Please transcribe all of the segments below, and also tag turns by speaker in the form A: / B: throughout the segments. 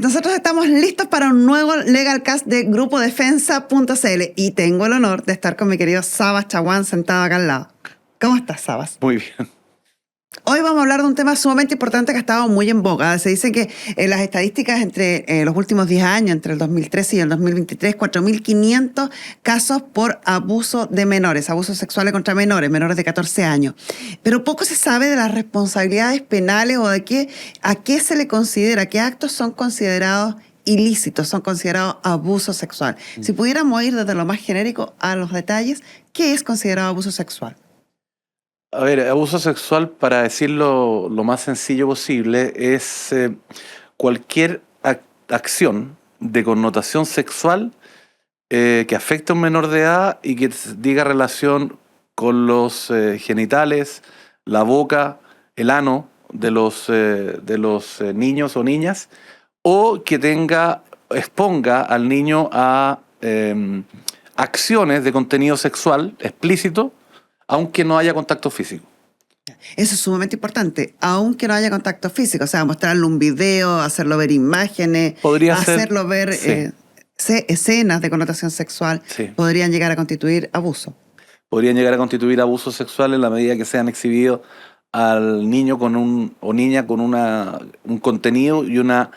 A: Nosotros estamos listos para un nuevo Legalcast de Grupo Defensa.cl y tengo el honor de estar con mi querido Sabas Chaguán sentado acá al lado. ¿Cómo estás, Sabas?
B: Muy bien.
A: Hoy vamos a hablar de un tema sumamente importante que ha estado muy en boga. Se dice que las estadísticas entre los últimos 10 años, entre el 2013 y el 2023, 4.500 casos por abuso de menores, abusos sexuales contra menores, menores de 14 años. Pero poco se sabe de las responsabilidades penales o de a qué se le considera, qué actos son considerados ilícitos, son considerados abuso sexual. Si pudiéramos ir desde lo más genérico a los detalles, ¿qué es considerado abuso sexual?
B: A ver, abuso sexual, para decirlo lo más sencillo posible, es cualquier acción de connotación sexual que afecte a un menor de edad y que diga relación con los genitales, la boca, el ano de los niños o niñas, o que exponga al niño a acciones de contenido sexual explícito, aunque no haya contacto físico.
A: Eso es sumamente importante, aunque no haya contacto físico, o sea, mostrarle un video, hacerlo ver imágenes, hacerlo ver escenas de connotación sexual, podrían llegar a constituir abuso.
B: Podrían llegar a constituir abuso sexual en la medida que sean exhibidos al niño o niña con un contenido y una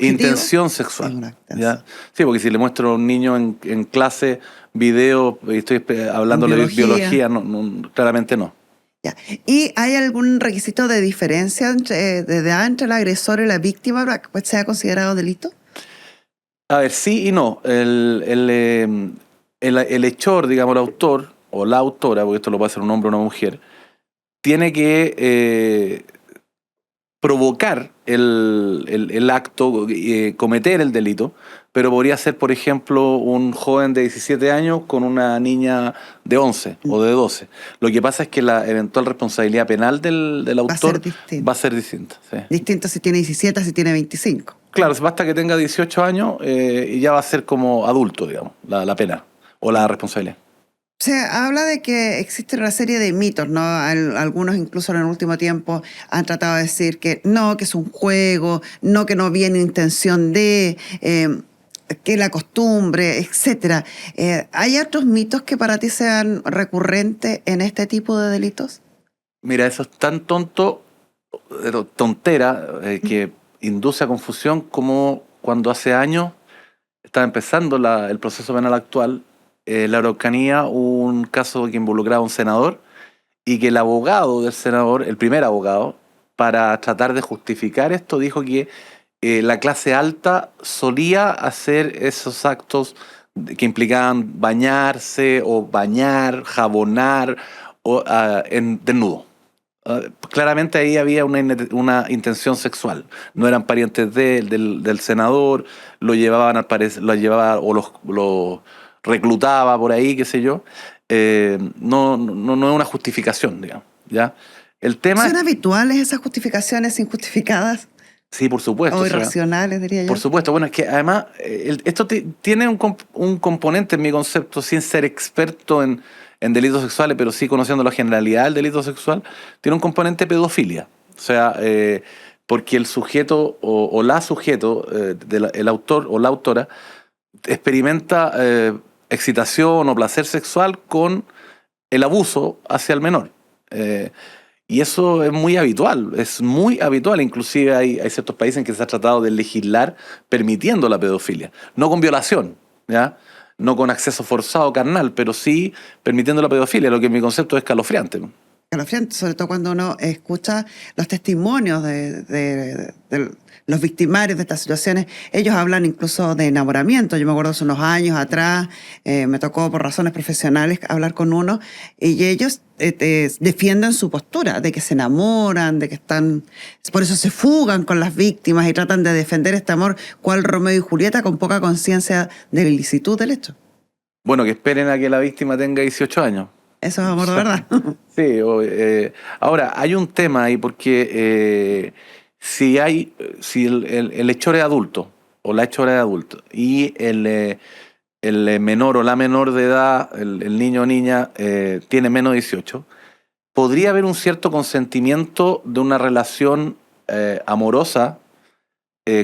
B: intención sexual. ¿Ya? Sí, porque si le muestro a un niño en clase video y estoy hablándole de biología, claramente no.
A: Ya. ¿Y hay algún requisito de diferencia de edad entre el agresor y la víctima para que sea considerado delito?
B: A ver, sí y no. El hechor, digamos, el autor o la autora, porque esto lo puede hacer un hombre o una mujer, tiene que provocar el acto, cometer el delito, pero podría ser, por ejemplo, un joven de 17 años con una niña de 11 o de 12. Lo que pasa es que la eventual responsabilidad penal del autor va a ser distinta. Sí.
A: Distinto si tiene 17, si tiene 25.
B: Claro, basta que tenga 18 años y ya va a ser como adulto, digamos, la pena o la responsabilidad.
A: Se habla de que existe una serie de mitos, ¿no? Algunos incluso en el último tiempo han tratado de decir que es un juego, que no viene intención de, que la costumbre, etc. ¿Hay otros mitos que para ti sean recurrentes en este tipo de delitos?
B: Mira, eso es tan tontera, que induce a confusión como cuando hace años estaba empezando el proceso penal actual. La Araucanía, un caso que involucraba a un senador y que el abogado del senador, el primer abogado, para tratar de justificar esto, dijo que la clase alta solía hacer esos actos que implicaban bañarse o bañar, jabonar en desnudo. Claramente ahí había una intención sexual. No eran parientes del senador, lo llevaban al parecer, o lo reclutaba por ahí, qué sé yo. No es una justificación, digamos. ¿Ya? El tema
A: ¿Son habituales esas justificaciones injustificadas?
B: Sí, por supuesto.
A: O irracionales, diría yo.
B: Por supuesto. Bueno, es que además esto tiene un componente en mi concepto, sin ser experto en delitos sexuales, pero sí conociendo la generalidad del delito sexual, tiene un componente pedofilia. O sea, porque el sujeto o la sujeto, el autor o la autora, experimenta excitación o placer sexual con el abuso hacia el menor. Y eso es muy habitual, inclusive hay ciertos países en que se ha tratado de legislar permitiendo la pedofilia, no con violación, ¿ya? No con acceso forzado carnal, pero sí permitiendo la pedofilia, lo que en mi concepto es escalofriante.
A: Escalofriante, sobre todo cuando uno escucha los testimonios de los victimarios de estas situaciones. Ellos hablan incluso de enamoramiento. Yo me acuerdo hace unos años atrás, me tocó por razones profesionales hablar con uno, y ellos defienden su postura, de que se enamoran, de que por eso se fugan con las víctimas y tratan de defender este amor, cual Romeo y Julieta, con poca conciencia de la ilicitud del hecho.
B: Bueno, que esperen a que la víctima tenga 18 años.
A: Eso es amor de verdad.
B: Sí. Ahora, hay un tema ahí porque si el hechor es adulto o la hechora es adulto y el menor o la menor de edad, el niño o niña, tiene menos de 18, podría haber un cierto consentimiento de una relación amorosa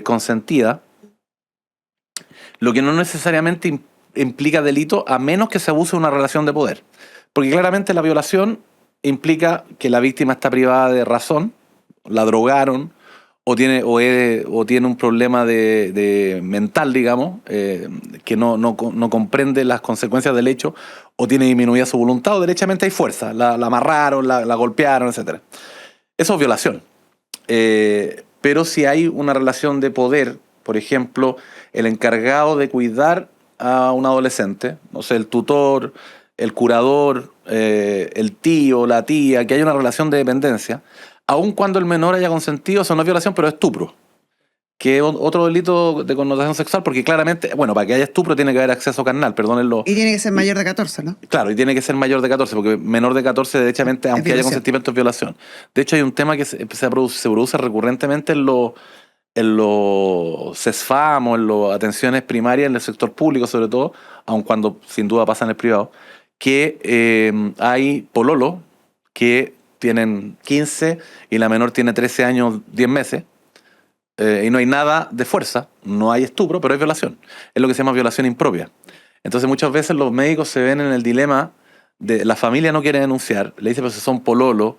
B: consentida, lo que no necesariamente implica delito a menos que se abuse de una relación de poder. Porque claramente la violación implica que la víctima está privada de razón, la drogaron, o tiene un problema de mental, digamos, que no comprende las consecuencias del hecho, o tiene disminuida su voluntad, o derechamente hay fuerza, la amarraron, la golpearon, etc. Eso es violación. Pero si hay una relación de poder, por ejemplo, el encargado de cuidar a un adolescente, no sé, el tutor, el curador, el tío, la tía, que hay una relación de dependencia, aun cuando el menor haya consentido, eso no es violación, pero es estupro, que es otro delito de connotación sexual, porque claramente, bueno, para que haya estupro tiene que haber acceso carnal, perdónenlo.
A: Y tiene que ser mayor de 14, ¿no?
B: Claro, y tiene que ser mayor de 14, porque menor de 14, derechamente, aunque haya consentimiento, es violación. De hecho, hay un tema que se produce recurrentemente en los CESFAM o en las atenciones primarias en el sector público, sobre todo, aun cuando sin duda pasa en el privado, que hay pololo que tienen 15 y la menor tiene 13 años, 10 meses, y no hay nada de fuerza, no hay estupro, pero hay violación. Es lo que se llama violación impropia. Entonces muchas veces los médicos se ven en el dilema de la familia no quiere denunciar, le dice pero si son pololo,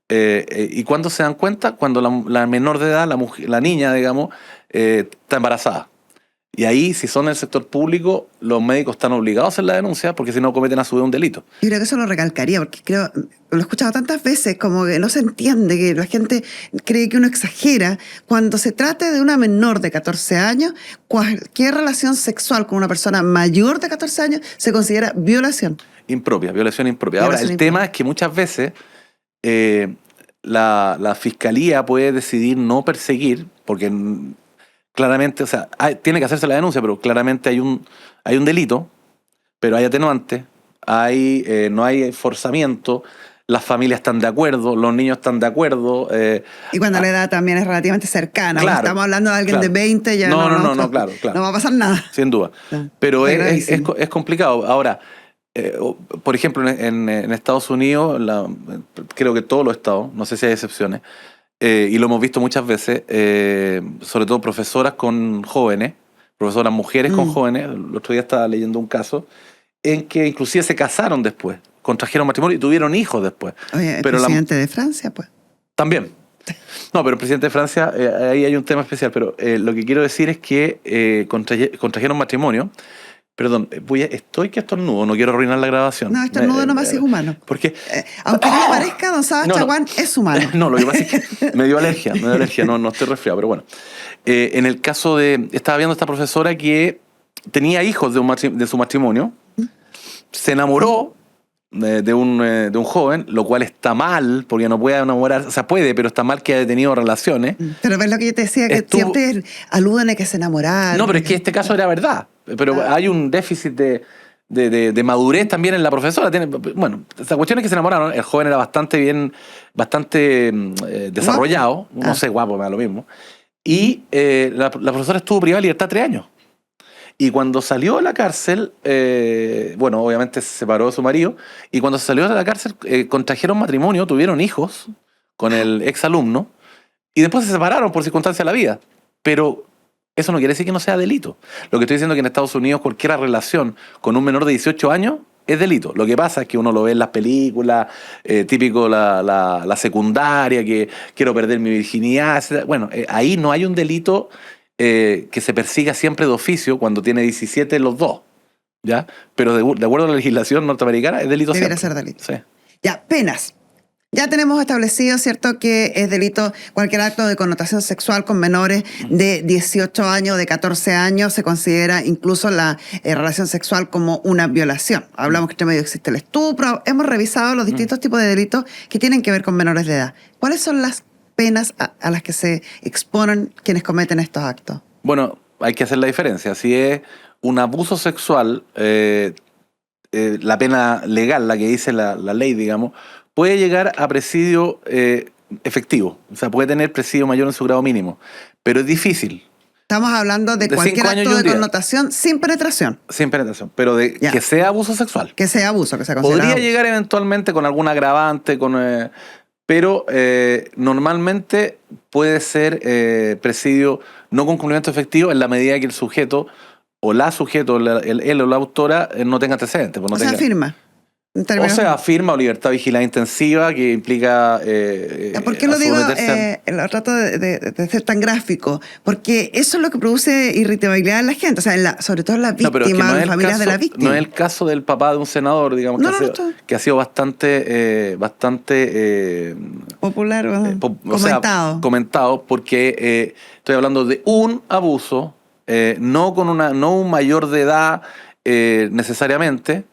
B: y cuando se dan cuenta, cuando la menor de edad, la niña, digamos, está embarazada. Y ahí, si son en el sector público, los médicos están obligados a hacer la denuncia porque si no cometen a su vez un delito.
A: Yo creo que eso lo recalcaría, porque lo he escuchado tantas veces, como que no se entiende, que la gente cree que uno exagera. Cuando se trate de una menor de 14 años, cualquier relación sexual con una persona mayor de 14 años se considera violación.
B: Impropia, violación impropia. Ahora, el tema es que muchas veces la fiscalía puede decidir no perseguir, porque claramente, o sea, tiene que hacerse la denuncia, pero claramente hay un delito, pero hay atenuante, no hay forzamiento, las familias están de acuerdo, los niños están de acuerdo.
A: Y cuando la edad también es relativamente cercana,
B: claro,
A: estamos hablando de alguien de 20, ya
B: no, claro.
A: No va a pasar nada.
B: Sin duda. Pero es complicado. Ahora, por ejemplo, en Estados Unidos, creo que todos los estados, no sé si hay excepciones, y lo hemos visto muchas veces, sobre todo profesoras con jóvenes, profesoras mujeres con jóvenes. El otro día estaba leyendo un caso en que inclusive se casaron después, contrajeron matrimonio y tuvieron hijos después.
A: Oye, el presidente de Francia, pues.
B: También. No, pero el presidente de Francia, ahí hay un tema especial, pero lo que quiero decir es que contrajeron matrimonio. Perdón, estoy que estornudo, no quiero arruinar la grabación.
A: No, estornudo nomás es humano.
B: Porque,
A: aunque no le parezca, don Saba Chaguán es humano.
B: No, lo que pasa es que me dio alergia, no estoy resfriado, pero bueno. En el caso estaba viendo esta profesora que tenía hijos de su matrimonio, se enamoró de un joven, lo cual está mal, porque no puede enamorar, o sea, puede, pero está mal que haya tenido relaciones.
A: Pero ves lo que yo te decía, que siempre aluden a que se enamoraron.
B: No, pero es que este caso era verdad. Pero hay un déficit de madurez también en la profesora. Bueno, la cuestión es que se enamoraron. El joven era bastante desarrollado. No sé, guapo, me da lo mismo. Y la profesora estuvo privada de libertad 3 años. Y cuando salió de la cárcel, bueno, obviamente se separó de su marido. Y cuando salió de la cárcel, contrajeron matrimonio, tuvieron hijos con el exalumno. Y después se separaron por circunstancias de la vida. Pero eso no quiere decir que no sea delito. Lo que estoy diciendo es que en Estados Unidos cualquier relación con un menor de 18 años es delito. Lo que pasa es que uno lo ve en las películas, típico la secundaria, que quiero perder mi virginidad, etc. Bueno, ahí no hay un delito que se persiga siempre de oficio cuando tiene 17 los dos, ¿ya? Pero de acuerdo a la legislación norteamericana es delito siempre.
A: Debería ser delito.
B: Sí.
A: Ya, penas. Ya tenemos establecido, ¿cierto?, que es delito cualquier acto de connotación sexual con menores de 18 años, de 14 años, se considera incluso la relación sexual como una violación. Hablamos que entre medio existe el estupro, hemos revisado los distintos tipos de delitos que tienen que ver con menores de edad. ¿Cuáles son las penas a las que se exponen quienes cometen estos actos?
B: Bueno, hay que hacer la diferencia. Si es un abuso sexual, la pena legal, la que dice la ley, digamos, puede llegar a presidio efectivo. O sea, puede tener presidio mayor en su grado mínimo. Pero es difícil.
A: Estamos hablando de cualquier acto de connotación sin penetración.
B: Sin penetración, pero que sea abuso sexual.
A: Que sea abuso, que sea considerado
B: Podría
A: abuso.
B: llegar eventualmente con algún agravante, con pero normalmente puede ser presidio no con cumplimiento efectivo en la medida que el sujeto o la sujeto, él o la autora no tenga antecedentes. Pues no
A: O sea,
B: tenga,
A: firma.
B: o sea, firma o libertad vigilada intensiva que implica
A: ¿Por qué lo digo?
B: someterse
A: Lo trato de ser tan gráfico. Porque eso es lo que produce irritabilidad en la gente. O sea, sobre todo en las
B: No, pero es que
A: víctimas,
B: no
A: en
B: es
A: las
B: el
A: familias de
B: caso,
A: la víctima.
B: no es el caso del papá de un senador, digamos,
A: No,
B: que ha sido bastante
A: popular,
B: o sea,
A: comentado.
B: comentado, porque estoy hablando de un abuso, no un mayor de edad necesariamente,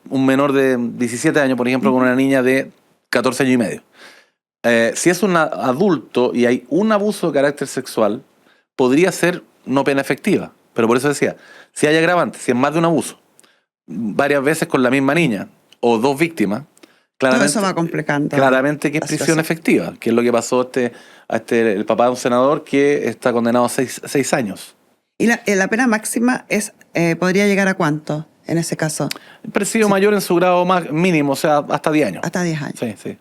B: un menor de 17 años, por ejemplo, con una niña de 14 años y medio. Si es un adulto y hay un abuso de carácter sexual, podría ser no pena efectiva. Pero por eso decía, si hay agravantes, si es más de un abuso, varias veces con la misma niña o dos víctimas,
A: Todo eso va complicando.
B: claramente que es prisión efectiva, que es lo que pasó el papá de un senador que está condenado a 6 años.
A: ¿Y la pena máxima podría llegar a cuánto en ese caso?
B: Presidio mayor en su grado mínimo, o sea, hasta 10 años.
A: Hasta 10 años.
B: Sí, sí.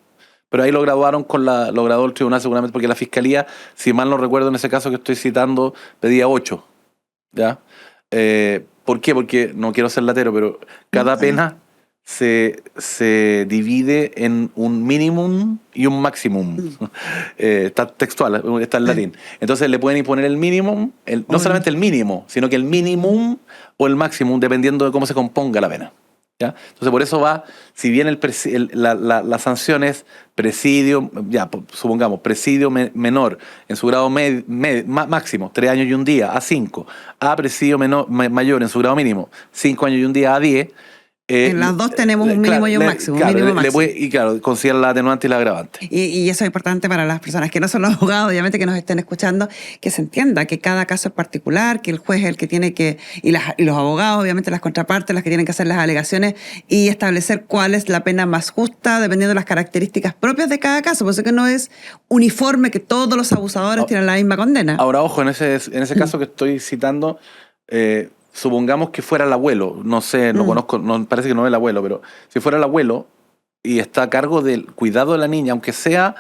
B: Pero ahí lo graduaron lo graduó el tribunal seguramente, porque la fiscalía, si mal no recuerdo en ese caso que estoy citando, pedía 8. ¿Ya? ¿Por qué? Porque no quiero ser latero, pero cada pena se divide en un minimum y un maximum. Está textual, está en latín. Entonces le pueden imponer el minimum, no solamente el mínimo, sino que el minimum o el maximum, dependiendo de cómo se componga la pena. ¿Ya? Entonces por eso va, si bien la sanción es presidio, ya supongamos, presidio menor en su grado máximo, 3 años y un día, a 5, a presidio mayor en su grado mínimo, 5 años y un día, a 10.
A: En las dos tenemos un mínimo y un máximo.
B: Y claro, considera la atenuante y la agravante.
A: Y eso es importante para las personas que no son los abogados, obviamente, que nos estén escuchando, que se entienda que cada caso es particular, que el juez es el que tiene que, y los abogados, obviamente, las contrapartes, las que tienen que hacer las alegaciones y establecer cuál es la pena más justa, dependiendo de las características propias de cada caso. Por eso que no es uniforme que todos los abusadores tienen la misma condena.
B: Ahora, ojo, en ese caso que estoy citando, supongamos que fuera el abuelo, no sé, no conozco, parece que no es el abuelo, pero si fuera el abuelo y está a cargo del cuidado de la niña, aunque sea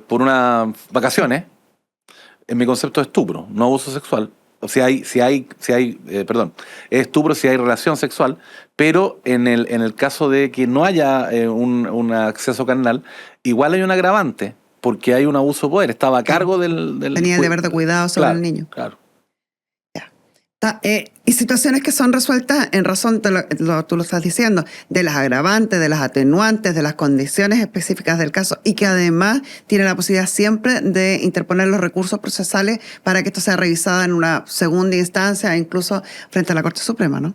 B: por unas vacaciones, en mi concepto es estupro, no abuso sexual. O sea, es estupro si hay relación sexual, pero en el caso de que no haya un acceso carnal, igual hay un agravante, porque hay un abuso de poder, estaba a cargo del
A: tenía el deber de cuidado sobre el niño.
B: Claro.
A: Y situaciones que son resueltas en razón, tú lo estás diciendo, de las agravantes, de las atenuantes, de las condiciones específicas del caso y que además tiene la posibilidad siempre de interponer los recursos procesales para que esto sea revisado en una segunda instancia e incluso frente a la Corte Suprema, ¿no?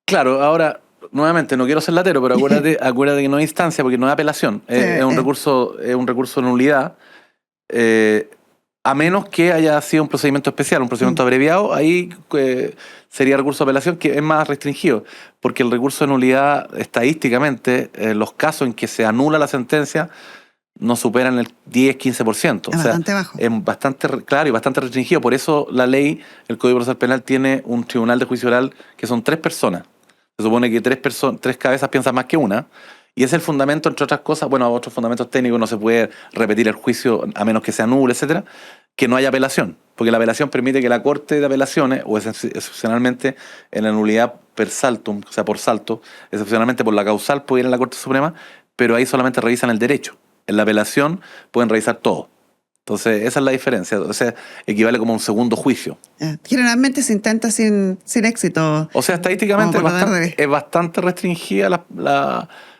B: Claro, ahora, nuevamente, no quiero ser latero, pero acuérdate que no es instancia porque no es apelación, es un recurso de nulidad. A menos que haya sido un procedimiento especial, un procedimiento abreviado, ahí sería recurso de apelación, que es más restringido, porque el recurso de nulidad, estadísticamente, los casos en que se anula la sentencia no superan el 10-15%.
A: Es bastante bajo.
B: Es bastante, claro, y bastante restringido. Por eso la ley, el Código Procesal Penal, tiene un tribunal de juicio oral que son 3 personas. Se supone que 3 cabezas piensan más que una. Y es el fundamento, entre otras cosas, bueno, otros fundamentos técnicos, no se puede repetir el juicio a menos que sea nulo, etcétera, que no haya apelación. Porque la apelación permite que la Corte de Apelaciones, o excepcionalmente en la nulidad per saltum, o sea, por salto, excepcionalmente por la causal puede ir a la Corte Suprema, pero ahí solamente revisan el derecho. En la apelación pueden revisar todo. Entonces, esa es la diferencia. O sea, equivale como a un segundo juicio.
A: Generalmente se intenta sin éxito.
B: O sea, estadísticamente es bastante restringida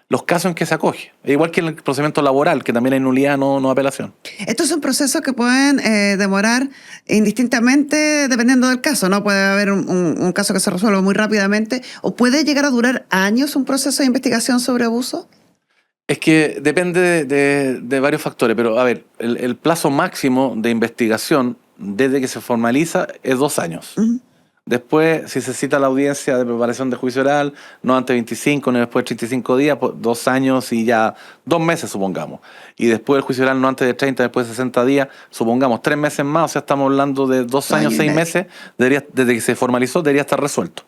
B: los casos en que se acoge. Igual que en el procedimiento laboral, que también hay nulidad, no apelación.
A: Estos son procesos que pueden demorar indistintamente dependiendo del caso, ¿no? Puede haber un caso que se resuelva muy rápidamente o puede llegar a durar años un proceso de investigación sobre abuso.
B: Es que depende de varios factores, pero a ver, el plazo máximo de investigación desde que se formaliza es 2 años. Después, si se cita la audiencia de preparación de juicio oral, no antes de 25, ni después de 35 días, 2 años y ya 2 meses, supongamos. Y después el juicio oral no antes de 30, después de 60 días, supongamos 3 meses más, o sea, estamos hablando de 2 años, 6 meses, desde que se formalizó, debería estar resuelto.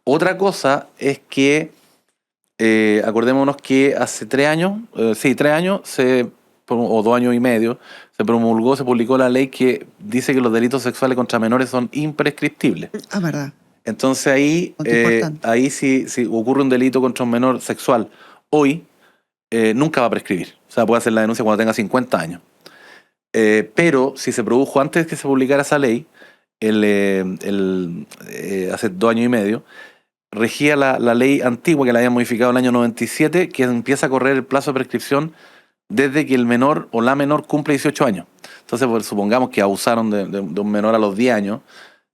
B: Otra cosa es que Acordémonos que hace 3 años, 3 años, o 2 años y medio, se publicó la ley que dice que los delitos sexuales contra menores son imprescriptibles.
A: Ah, verdad.
B: Entonces ahí si ocurre un delito contra un menor sexual hoy, nunca va a prescribir. O sea, puede hacer la denuncia cuando tenga 50 años. Pero si se produjo antes de que se publicara esa ley, hace 2 años y medio, regía la ley antigua que la habían modificado en el año 97, que empieza a correr el plazo de prescripción desde que el menor o la menor cumple 18 años. Entonces, pues, supongamos que abusaron de un menor a los 10 años,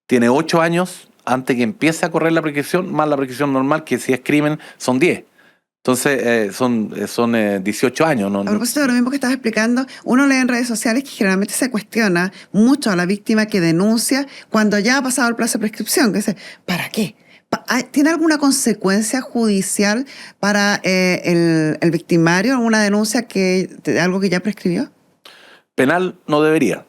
B: tiene 8 años antes que empiece a correr la prescripción, más la prescripción normal, que si es crimen son 10. Entonces, son 18 años. ¿No?
A: A propósito de lo mismo que estabas explicando, uno lee en redes sociales que generalmente se cuestiona mucho a la víctima que denuncia cuando ya ha pasado el plazo de prescripción, que dice, ¿para qué? ¿Tiene alguna consecuencia judicial para el victimario, alguna denuncia de algo que ya prescribió?
B: Penal no debería.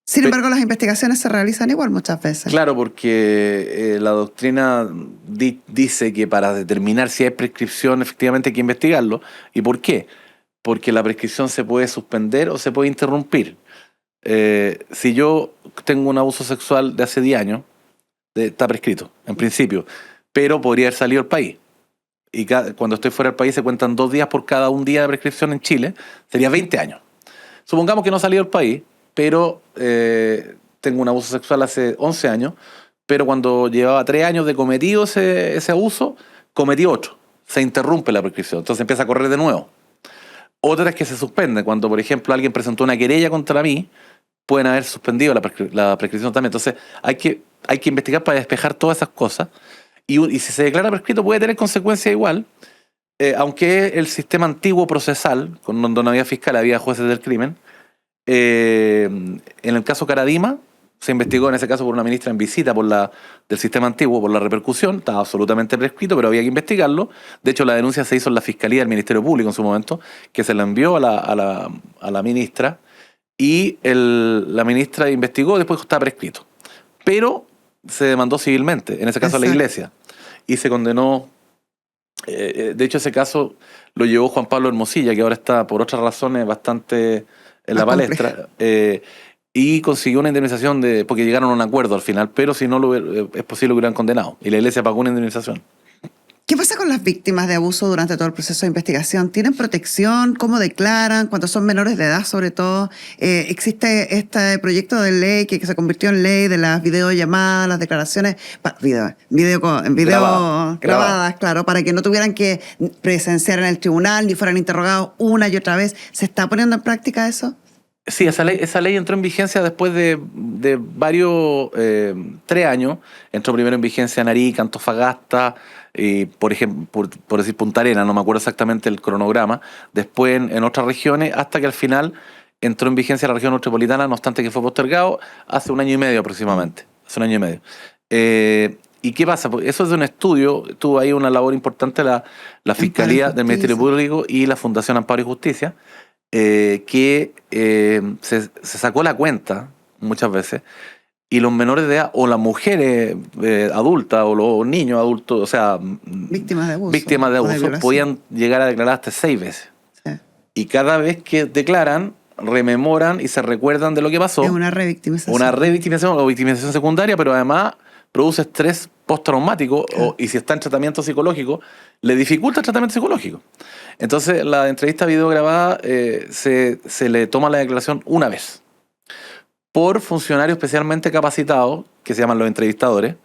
A: Sin embargo, las investigaciones se realizan igual muchas veces.
B: Claro, porque la doctrina dice que para determinar si hay prescripción efectivamente hay que investigarlo. ¿Y por qué? Porque la prescripción se puede suspender o se puede interrumpir. Si yo tengo un abuso sexual de hace 10 años, está prescrito, en principio, pero podría haber salido del país. Y cuando estoy fuera del país se cuentan 2 días por cada un día de prescripción en Chile, sería 20 años. Supongamos que no salí del país, pero tengo un abuso sexual hace 11 años, pero cuando llevaba 3 años de cometido ese abuso, cometí otro. Se interrumpe la prescripción, entonces empieza a correr de nuevo. Otra es que se suspende. Cuando, por ejemplo, alguien presentó una querella contra mí, pueden haber suspendido la prescripción también. Entonces hay que investigar para despejar todas esas cosas. Y si se declara prescrito puede tener consecuencias igual, aunque el sistema antiguo procesal, donde no había fiscal, había jueces del crimen. En el caso Caradima, se investigó en ese caso por una ministra en visita del sistema antiguo, por la repercusión, estaba absolutamente prescrito, pero había que investigarlo. De hecho, la denuncia se hizo en la Fiscalía del Ministerio Público en su momento, que se la envió a la ministra, y la ministra investigó, después está prescrito. Pero se demandó civilmente, en ese caso a la iglesia, y se condenó. De hecho, ese caso lo llevó Juan Pablo Hermosilla, que ahora está por otras razones bastante en la palestra, y consiguió una indemnización porque llegaron a un acuerdo al final, pero si no, es posible que lo hubieran condenado, y la iglesia pagó una indemnización.
A: ¿Qué pasa con las víctimas de abuso durante todo el proceso de investigación? ¿Tienen protección? ¿Cómo declaran? Cuando son menores de edad, sobre todo. Existe este proyecto de ley que se convirtió en ley de las videollamadas, las declaraciones, video grabadas, claro, para que no tuvieran que presenciar en el tribunal ni fueran interrogados una y otra vez. ¿Se está poniendo en práctica eso?
B: Sí, esa ley entró en vigencia después de varios, 3 años. Entró primero en vigencia en Arica, Antofagasta, por ejemplo, por decir Punta Arenas, no me acuerdo exactamente el cronograma. Después en otras regiones, hasta que al final entró en vigencia la región metropolitana, no obstante que fue postergado hace 1 año y medio aproximadamente. Hace 1 año y medio. ¿Y qué pasa? Pues eso es de un estudio, tuvo ahí una labor importante la Fiscalía del Ministerio Público y la Fundación Amparo y Justicia, que se sacó la cuenta muchas veces, y los menores de edad o las mujeres adultas o los niños adultos, o sea, víctimas de abuso podían llegar a declarar hasta 6 veces. Sí. Y cada vez que declaran, rememoran y se recuerdan de lo que pasó.
A: Es una revictimización.
B: Una revictimización o victimización secundaria, pero además produce estrés postraumático, claro. Y si está en tratamiento psicológico, le dificulta el tratamiento psicológico. Entonces, la entrevista video grabada se le toma la declaración una vez por funcionarios especialmente capacitados, que se llaman los entrevistadores,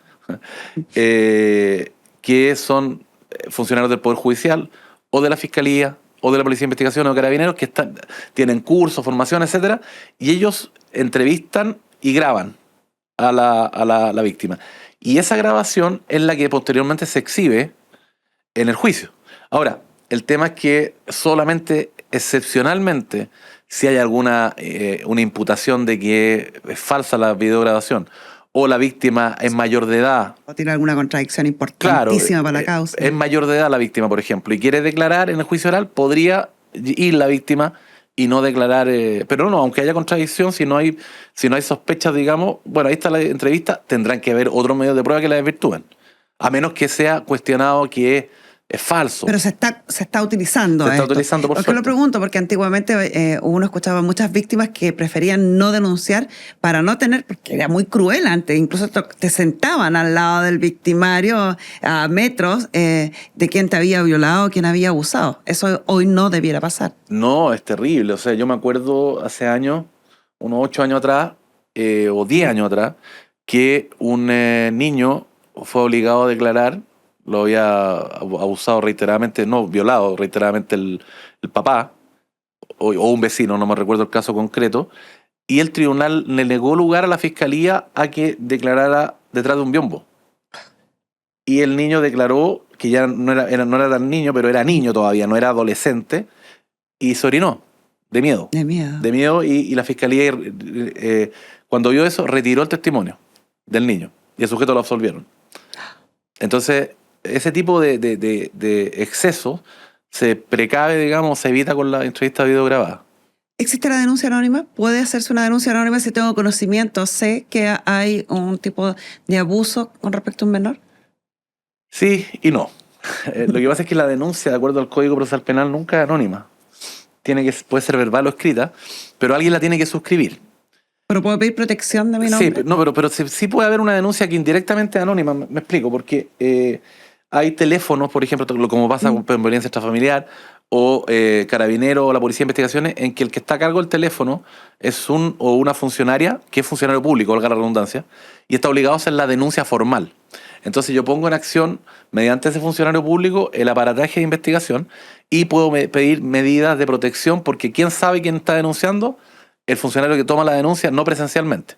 B: que son funcionarios del Poder Judicial o de la Fiscalía o de la Policía de Investigación o Carabineros, que tienen cursos, formación, etcétera, y ellos entrevistan y graban a la víctima. Y esa grabación es la que posteriormente se exhibe en el juicio. Ahora, el tema es que solamente, excepcionalmente, si hay alguna una imputación de que es falsa la videograbación o la víctima es mayor de edad.
A: O tiene alguna contradicción importantísima, claro, para la causa.
B: Es mayor de edad la víctima, por ejemplo, y quiere declarar en el juicio oral, podría ir la víctima y no declarar. Pero no, aunque haya contradicción, si no hay sospechas, digamos, bueno, ahí está la entrevista, tendrán que haber otros medios de prueba que la desvirtúen. A menos que sea cuestionado que es falso.
A: Pero se está utilizando.
B: Se está
A: esto.
B: utilizando, por
A: ¿Por qué lo
B: suerte.
A: pregunto? Porque antiguamente uno escuchaba a muchas víctimas que preferían no denunciar para no tener, porque era muy cruel antes, incluso te sentaban al lado del victimario a metros de quién te había violado, quién había abusado. Eso hoy no debiera pasar.
B: No, es terrible. O sea, yo me acuerdo hace años, unos 8 años atrás, o 10 años atrás, que un niño fue obligado a declarar, lo había abusado reiteradamente, no, violado reiteradamente el papá, o un vecino, no me recuerdo el caso concreto, y el tribunal le negó lugar a la fiscalía a que declarara detrás de un biombo. Y el niño declaró que ya no era tan niño, pero era niño todavía, no era adolescente, y se orinó, de miedo.
A: De miedo.
B: De miedo, y la fiscalía, cuando vio eso, retiró el testimonio del niño, y el sujeto lo absolvieron. Entonces, ese tipo de exceso se precave, digamos, se evita con la entrevista videograbada.
A: ¿Existe la denuncia anónima? ¿Puede hacerse una denuncia anónima si tengo conocimiento? ¿Sé que hay un tipo de abuso con respecto a un menor?
B: Sí y no. Lo que pasa es que la denuncia, de acuerdo al Código Procesal Penal, nunca es anónima. Puede ser verbal o escrita, pero alguien la tiene que suscribir.
A: ¿Pero puedo pedir protección de mi nombre?
B: Sí, no, pero sí puede haber una denuncia que indirectamente es anónima. Me explico, porque hay teléfonos, por ejemplo, como pasa con violencia intrafamiliar, o Carabinero o la Policía de Investigaciones, en que el que está a cargo del teléfono es una funcionaria, que es funcionario público, valga la redundancia, y está obligado a hacer la denuncia formal. Entonces yo pongo en acción, mediante ese funcionario público, el aparataje de investigación y puedo pedir medidas de protección, porque ¿quién sabe quién está denunciando? El funcionario que toma la denuncia, no presencialmente.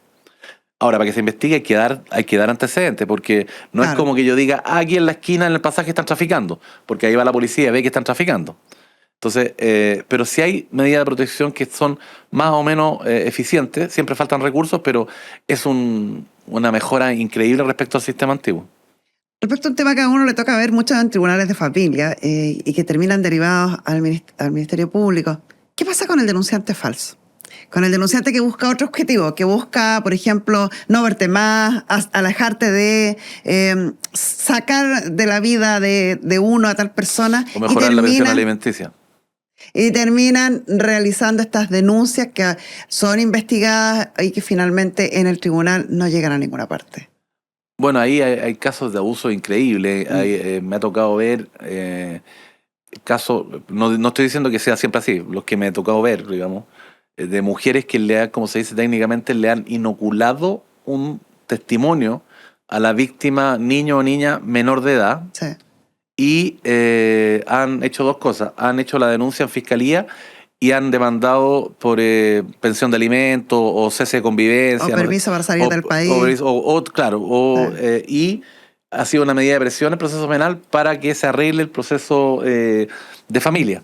B: Ahora, para que se investigue hay que dar antecedentes, porque no
A: Claro.
B: es como que yo diga, aquí en la esquina, en el pasaje, están traficando, porque ahí va la policía y ve que están traficando. Entonces, pero sí hay medidas de protección que son más o menos eficientes, siempre faltan recursos, pero es una mejora increíble respecto al sistema antiguo.
A: Respecto a un tema que a uno le toca ver mucho en tribunales de familia y que terminan derivados al Ministerio Público, ¿qué pasa con el denunciante falso? Con el denunciante que busca otro objetivo, que busca, por ejemplo, no verte más, alejarte de, sacar de la vida de uno a tal persona.
B: O mejorar la pensión alimenticia.
A: Y terminan realizando estas denuncias que son investigadas y que finalmente en el tribunal no llegan a ninguna parte.
B: Bueno, ahí hay casos de abuso increíbles. Me ha tocado ver casos, no estoy diciendo que sea siempre así, los que me ha tocado ver, digamos, de mujeres que le han, como se dice técnicamente, le han inoculado un testimonio a la víctima, niño o niña menor de edad.
A: Sí.
B: Y han hecho dos cosas. Han hecho la denuncia en fiscalía y han demandado por pensión de alimentos o cese de convivencia.
A: O permiso para salir del país.
B: Y ha sido una medida de presión el proceso penal para que se arregle el proceso de familia.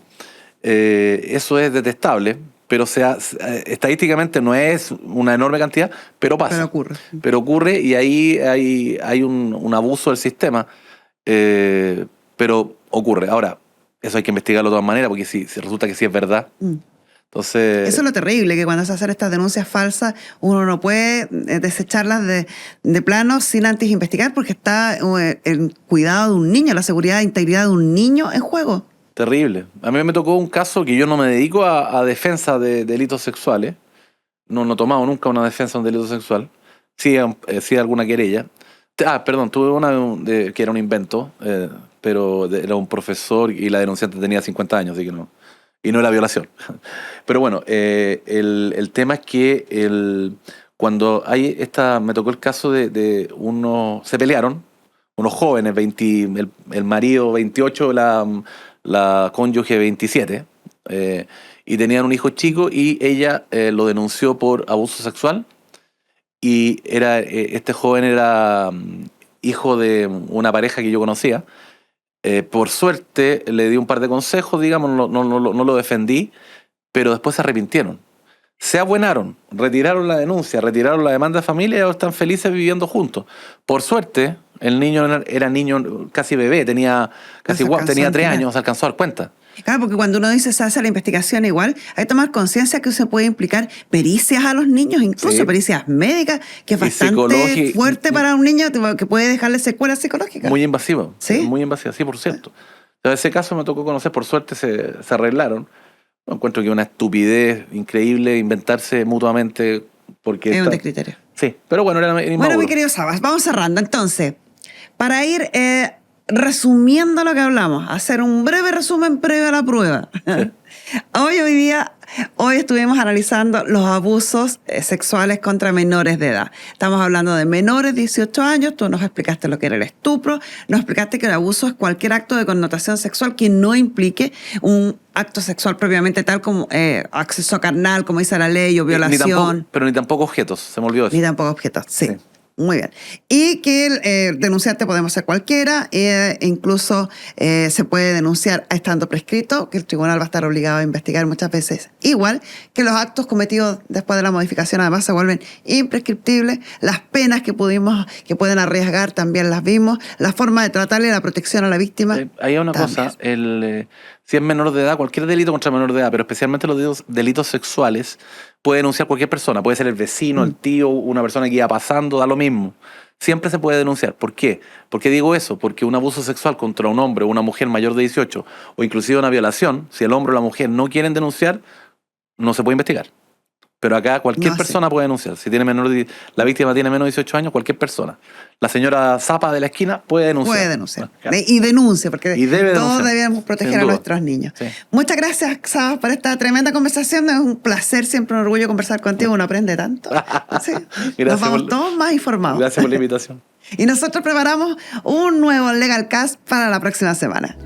B: Eso es detestable, pero estadísticamente no es una enorme cantidad, pero pasa. Pero ocurre y ahí hay un abuso del sistema. Pero ocurre. Ahora, eso hay que investigarlo de todas maneras, porque si resulta que sí es verdad. Entonces,
A: eso es lo terrible, que cuando se hacen estas denuncias falsas, uno no puede desecharlas de plano sin antes investigar, porque está el cuidado de un niño, la seguridad e integridad de un niño en juego.
B: Terrible. A mí me tocó un caso que yo no me dedico a defensa de delitos sexuales. No he tomado nunca una defensa de un delito sexual. Sí alguna querella. Tuve una que era un invento, pero era un profesor y la denunciante tenía 50 años, así que no. Y no era violación. Pero bueno, el tema es que cuando hay me tocó el caso de se pelearon, unos jóvenes, el marido 28, la cónyuge 27, y tenían un hijo chico y ella lo denunció por abuso sexual. Y este joven era hijo de una pareja que yo conocía. Por suerte le di un par de consejos, digamos, no lo defendí, pero después se arrepintieron. Se abuenaron, retiraron la denuncia, retiraron la demanda de familia y ahora están felices viviendo juntos. Por suerte, el niño era niño casi bebé, tenía 3 años, se alcanzó a dar cuenta.
A: Claro, porque cuando uno dice se hace la investigación igual, hay que tomar conciencia que se puede implicar pericias a los niños, incluso pericias médicas, que es bastante fuerte para un niño, que puede dejarle secuelas psicológicas.
B: Muy invasiva,
A: ¿Sí?
B: Muy invasiva, sí, por cierto. Entonces, ese caso me tocó conocer, por suerte se arreglaron. Encuentro que es una estupidez increíble inventarse mutuamente porque...
A: Es un descriterio.
B: Sí, pero bueno, era inmaduro.
A: Bueno, mi querido Sabas, vamos cerrando. Entonces, para ir resumiendo lo que hablamos, hacer un breve resumen previo a la prueba.
B: Sí.
A: Hoy estuvimos analizando los abusos sexuales contra menores de edad. Estamos hablando de menores de 18 años. Tú nos explicaste lo que era el estupro, nos explicaste que el abuso es cualquier acto de connotación sexual que no implique un acto sexual propiamente tal como acceso carnal, como dice la ley, o violación.
B: Pero ni tampoco objetos, se me olvidó eso.
A: Ni tampoco objetos, sí. Muy bien. Y que el denunciante podemos ser cualquiera, incluso se puede denunciar estando prescrito, que el tribunal va a estar obligado a investigar muchas veces. Igual que los actos cometidos después de la modificación además se vuelven imprescriptibles, las penas que pueden arriesgar también las vimos, la forma de tratarle la protección a la víctima.
B: Hay una
A: también.
B: cosa, si es menor de edad, cualquier delito contra menor de edad, pero especialmente los delitos sexuales, puede denunciar cualquier persona. Puede ser el vecino, el tío, una persona que iba pasando, da lo mismo. Siempre se puede denunciar. ¿Por qué? ¿Por qué digo eso? Porque un abuso sexual contra un hombre o una mujer mayor de 18 o inclusive una violación, si el hombre o la mujer no quieren denunciar, no se puede investigar. Pero acá cualquier persona puede denunciar. Si tiene la víctima tiene menos de 18 años, cualquier persona. La señora Zapa de la esquina puede denunciar.
A: Puede denunciar. Y denuncia, porque todos debemos proteger a nuestros niños.
B: Sí.
A: Muchas gracias, Sabas, por esta tremenda conversación. Es un placer, siempre un orgullo conversar contigo. Uno aprende tanto. Sí. Nos vamos todos más informados.
B: Gracias por la invitación.
A: Y nosotros preparamos un nuevo Legal Cast para la próxima semana.